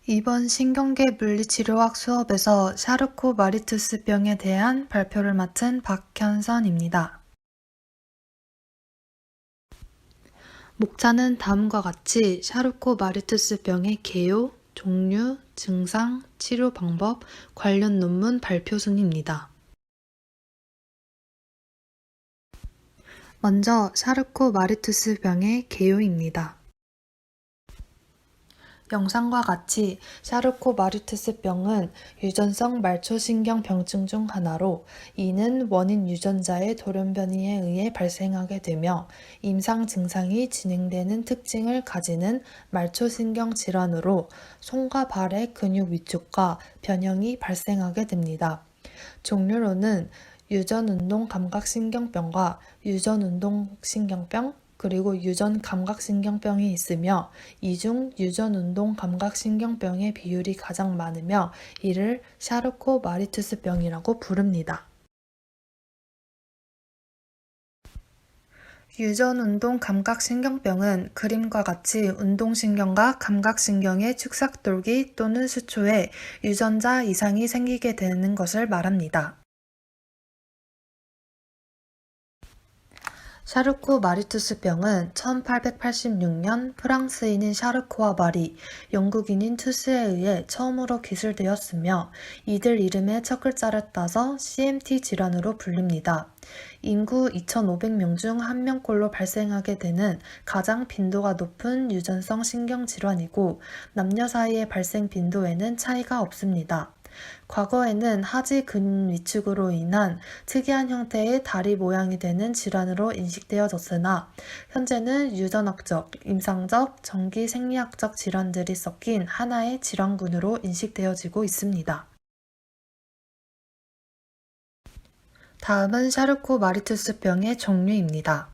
이번 신경계 물리치료학 수업에서 샤르코마리투스병에 대한 발표를 맡은 박현선입니다. 목차는 다음과 같이 샤르코마리투스병의 개요, 종류, 증상, 치료 방법, 관련 논문 발표 순입니다. 먼저 샤르코마리투스병의 개요입니다. 영상과 같이 샤르코마리투스병은 유전성 말초신경병증 중 하나로 이는 원인 유전자의 돌연변이에 의해 발생하게 되며 임상 증상이 진행되는 특징을 가지는 말초신경 질환으로 손과 발의 근육 위축과 변형이 발생하게 됩니다. 종류로는 유전운동감각신경병과 유전운동신경병, 그리고 유전감각신경병이 있으며 이 중 유전운동감각신경병의 비율이 가장 많으며 이를 샤르코마리투스병이라고 부릅니다. 유전운동감각신경병은 그림과 같이 운동신경과 감각신경의 축삭돌기 또는 수초에 유전자 이상이 생기게 되는 것을 말합니다. 샤르코마리투스병은 1886년 프랑스인인 샤르코와 마리, 영국인인 투스에 의해 처음으로 기술되었으며 이들 이름의 첫 글자를 따서 CMT 질환으로 불립니다. 인구 2,500명 중 1명꼴로 발생하게 되는 가장 빈도가 높은 유전성 신경질환이고 남녀 사이의 발생 빈도에는 차이가 없습니다. 과거에는 하지 근 위축으로 인한 특이한 형태의 다리 모양이 되는 질환으로 인식되어졌으나 현재는 유전학적, 임상적, 전기 생리학적 질환들이 섞인 하나의 질환군으로 인식되어지고 있습니다. 다음은 샤르코마리투스병의 종류입니다.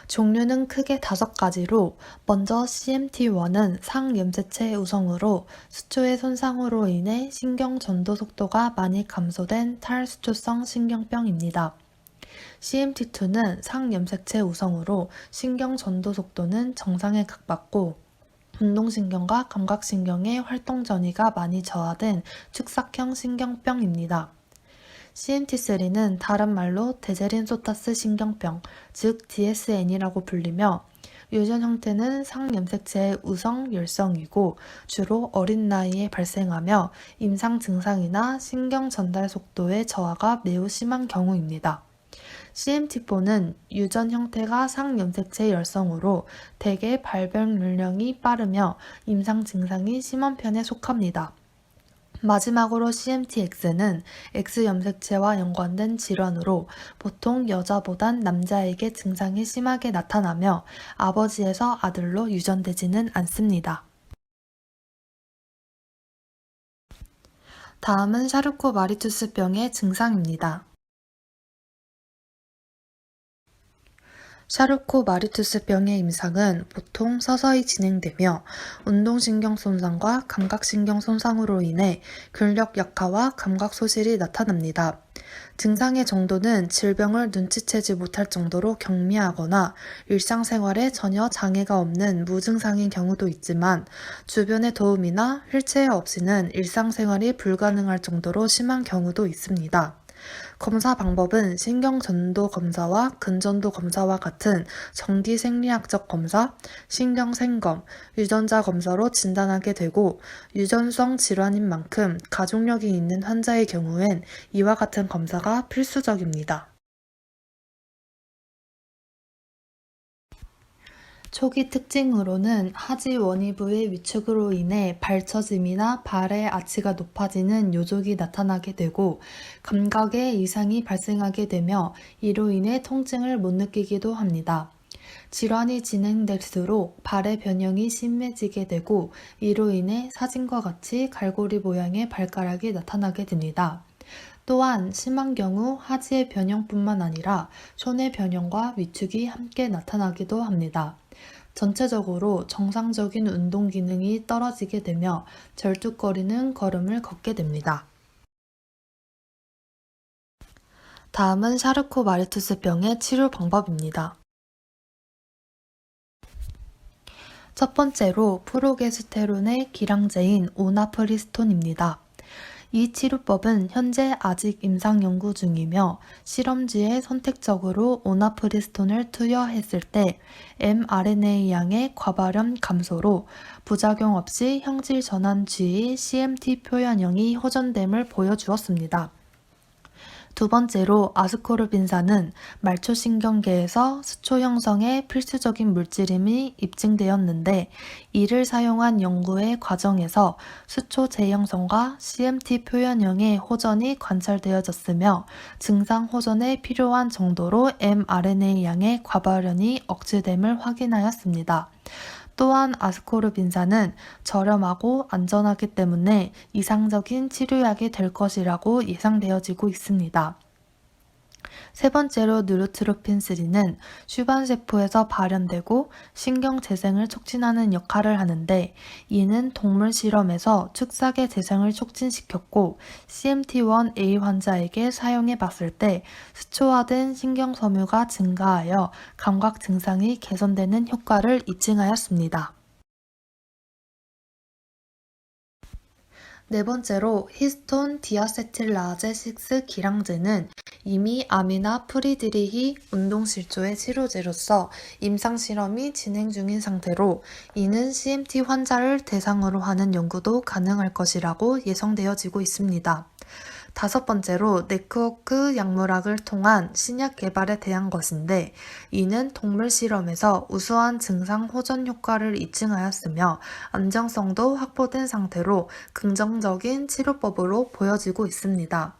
종류는 크게 5가지로 먼저 CMT1은 상염색체 우성으로 수초의 손상으로 인해 신경 전도 속도가 많이 감소된 탈수초성 신경병입니다. CMT2는 상염색체 우성으로 신경 전도 속도는 정상에 각받고 운동신경과 감각신경의 활동 전이가 많이 저하된 축삭형 신경병입니다. CMT3는 다른 말로 데제린소타스 신경병, 즉 DSN이라고 불리며 유전 형태는 상염색체의 우성 열성이고 주로 어린 나이에 발생하며 임상 증상이나 신경 전달 속도의 저하가 매우 심한 경우입니다. CMT4는 유전 형태가 상염색체 열성으로 대개 발병 연령이 빠르며 임상 증상이 심한 편에 속합니다. 마지막으로 CMTX는 X염색체와 연관된 질환으로 보통 여자보단 남자에게 증상이 심하게 나타나며 아버지에서 아들로 유전되지는 않습니다. 다음은 샤르코마리투스병의 증상입니다. 샤르코마리투스병의 임상은 보통 서서히 진행되며 운동신경 손상과 감각신경 손상으로 인해 근력 약화와 감각 소실이 나타납니다. 증상의 정도는 질병을 눈치채지 못할 정도로 경미하거나 일상생활에 전혀 장애가 없는 무증상인 경우도 있지만 주변의 도움이나 휠체어 없이는 일상생활이 불가능할 정도로 심한 경우도 있습니다. 검사 방법은 신경전도 검사와 근전도 검사와 같은 전기생리학적 검사, 신경생검, 유전자 검사로 진단하게 되고 유전성 질환인 만큼 가족력이 있는 환자의 경우엔 이와 같은 검사가 필수적입니다. 초기 특징으로는 하지 원위부의 위축으로 인해 발처짐이나 발의 아치가 높아지는 요족이 나타나게 되고 감각에 이상이 발생하게 되며 이로 인해 통증을 못 느끼기도 합니다. 질환이 진행될수록 발의 변형이 심해지게 되고 이로 인해 사진과 같이 갈고리 모양의 발가락이 나타나게 됩니다. 또한 심한 경우 하지의 변형뿐만 아니라 손의 변형과 위축이 함께 나타나기도 합니다. 전체적으로 정상적인 운동 기능이 떨어지게 되며 절뚝거리는 걸음을 걷게 됩니다. 다음은 샤르코마리투스병의 치료 방법입니다. 첫 번째로 프로게스테론의 기량제인 오나프리스톤입니다. 이 치료법은 현재 아직 임상 연구 중이며 실험지에 선택적으로 오나프리스톤을 투여했을 때 mRNA 양의 과발현 감소로 부작용 없이 형질 전환 주의 CMT 표현형이 호전됨을 보여주었습니다. 두 번째로 아스코르빈산은 말초신경계에서 수초 형성에 필수적인 물질임이 입증되었는데 이를 사용한 연구의 과정에서 수초 재형성과 CMT 표현형의 호전이 관찰되어졌으며 증상 호전에 필요한 정도로 mRNA 양의 과발현이 억제됨을 확인하였습니다. 또한 아스코르빈산은 저렴하고 안전하기 때문에 이상적인 치료약이 될 것이라고 예상되어지고 있습니다. 세 번째로 누르트로핀3는 슈반세포에서 발현되고 신경 재생을 촉진하는 역할을 하는데 이는 동물 실험에서 축사계 재생을 촉진시켰고 CMT1A 환자에게 사용해 봤을 때 수초화된 신경섬유가 증가하여 감각 증상이 개선되는 효과를 입증하였습니다. 네 번째로 히스톤 디아세틸라제 6 기량제는 이미 아미나 프리드리히 운동실조의 치료제로서 임상실험이 진행 중인 상태로 이는 CMT 환자를 대상으로 하는 연구도 가능할 것이라고 예상되어지고 있습니다. 다섯 번째로 네트워크 약물학을 통한 신약 개발에 대한 것인데 이는 동물 실험에서 우수한 증상 호전 효과를 입증하였으며 안정성도 확보된 상태로 긍정적인 치료법으로 보여지고 있습니다.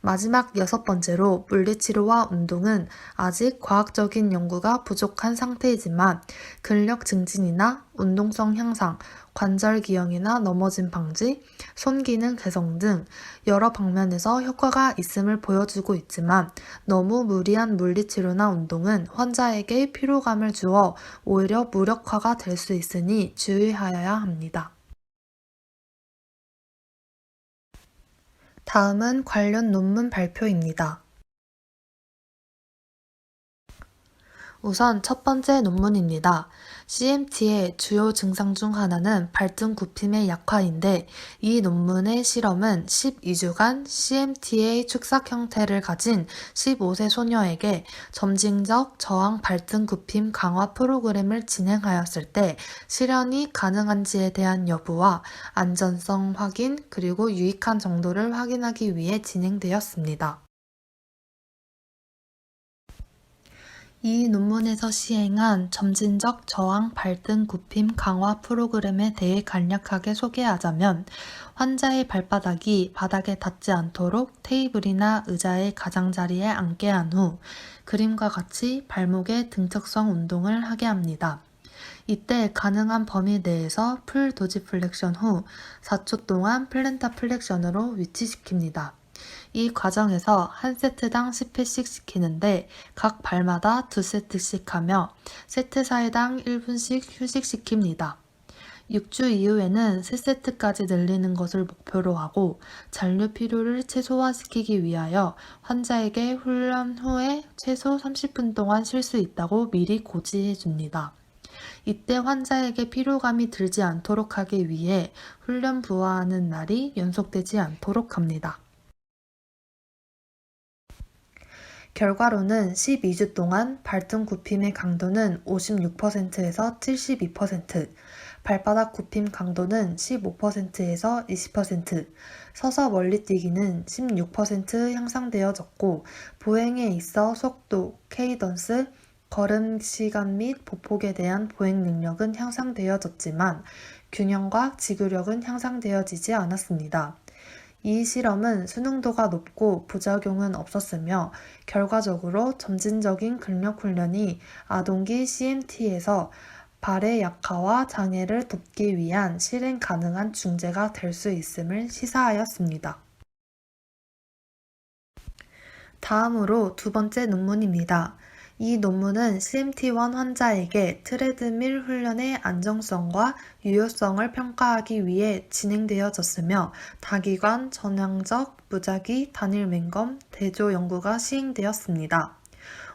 마지막 여섯 번째로 물리치료와 운동은 아직 과학적인 연구가 부족한 상태이지만 근력 증진이나 운동성 향상, 관절 기형이나 넘어짐 방지, 손 기능 개선 등 여러 방면에서 효과가 있음을 보여주고 있지만 너무 무리한 물리치료나 운동은 환자에게 피로감을 주어 오히려 무력화가 될 수 있으니 주의하여야 합니다. 다음은 관련 논문 발표입니다. 우선 첫 번째 논문입니다. CMT의 주요 증상 중 하나는 발등 굽힘의 약화인데 이 논문의 실험은 12주간 CMT의 축삭 형태를 가진 15세 소녀에게 점진적 저항 발등 굽힘 강화 프로그램을 진행하였을 때 실현이 가능한지에 대한 여부와 안전성 확인 그리고 유익한 정도를 확인하기 위해 진행되었습니다. 이 논문에서 시행한 점진적 저항 발등 굽힘 강화 프로그램에 대해 간략하게 소개하자면 환자의 발바닥이 바닥에 닿지 않도록 테이블이나 의자의 가장자리에 앉게 한 후 그림과 같이 발목의 등척성 운동을 하게 합니다. 이때 가능한 범위 내에서 풀 도지플렉션 후 4초 동안 플랜타 플렉션으로 위치시킵니다. 이 과정에서 한 세트당 10회씩 시키는데 각 발마다 2세트씩 하며 세트 사이당 1분씩 휴식시킵니다. 6주 이후에는 3세트까지 늘리는 것을 목표로 하고 잔류 필요를 최소화시키기 위하여 환자에게 훈련 후에 최소 30분 동안 쉴 수 있다고 미리 고지해 줍니다. 이때 환자에게 피로감이 들지 않도록 하기 위해 훈련 부하하는 날이 연속되지 않도록 합니다. 결과로는 12주 동안 발등 굽힘의 강도는 56%에서 72%, 발바닥 굽힘 강도는 15%에서 20%, 서서 멀리 뛰기는 16% 향상되어졌고 보행에 있어 속도, 케이던스, 걸음 시간 및 보폭에 대한 보행 능력은 향상되어졌지만 균형과 지구력은 향상되어지지 않았습니다. 이 실험은 수능도가 높고 부작용은 없었으며 결과적으로 점진적인 근력 훈련이 아동기 CMT에서 발의 약화와 장애를 돕기 위한 실행 가능한 중재가 될 수 있음을 시사하였습니다. 다음으로 두 번째 논문입니다. 이 논문은 CMT1 환자에게 트레드밀 훈련의 안정성과 유효성을 평가하기 위해 진행되어졌으며 다기관, 전향적, 무작위, 단일 맹검, 대조 연구가 시행되었습니다.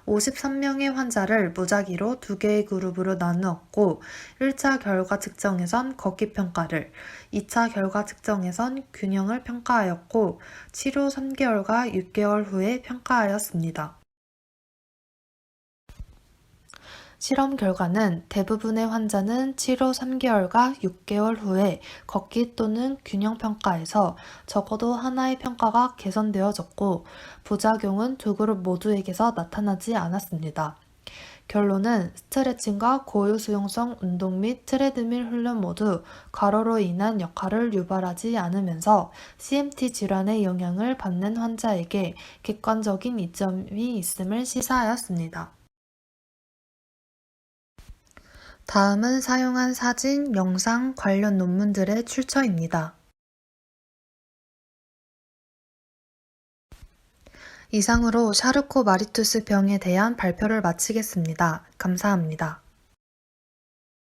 53명의 환자를 무작위로 2개의 그룹으로 나누었고 1차 결과 측정에선 걷기 평가를, 2차 결과 측정에선 균형을 평가하였고 치료 3개월과 6개월 후에 평가하였습니다. 실험 결과는 대부분의 환자는 치료 3개월과 6개월 후에 걷기 또는 균형 평가에서 적어도 하나의 평가가 개선되어졌고 부작용은 두 그룹 모두에게서 나타나지 않았습니다. 결론은 스트레칭과 고유수용성 운동 및 트레드밀 훈련 모두 과로로 인한 역할을 유발하지 않으면서 CMT 질환의 영향을 받는 환자에게 객관적인 이점이 있음을 시사하였습니다. 다음은 사용한 사진, 영상 관련 논문들의 출처입니다. 이상으로 샤르코마리투스 병에 대한 발표를 마치겠습니다. 감사합니다.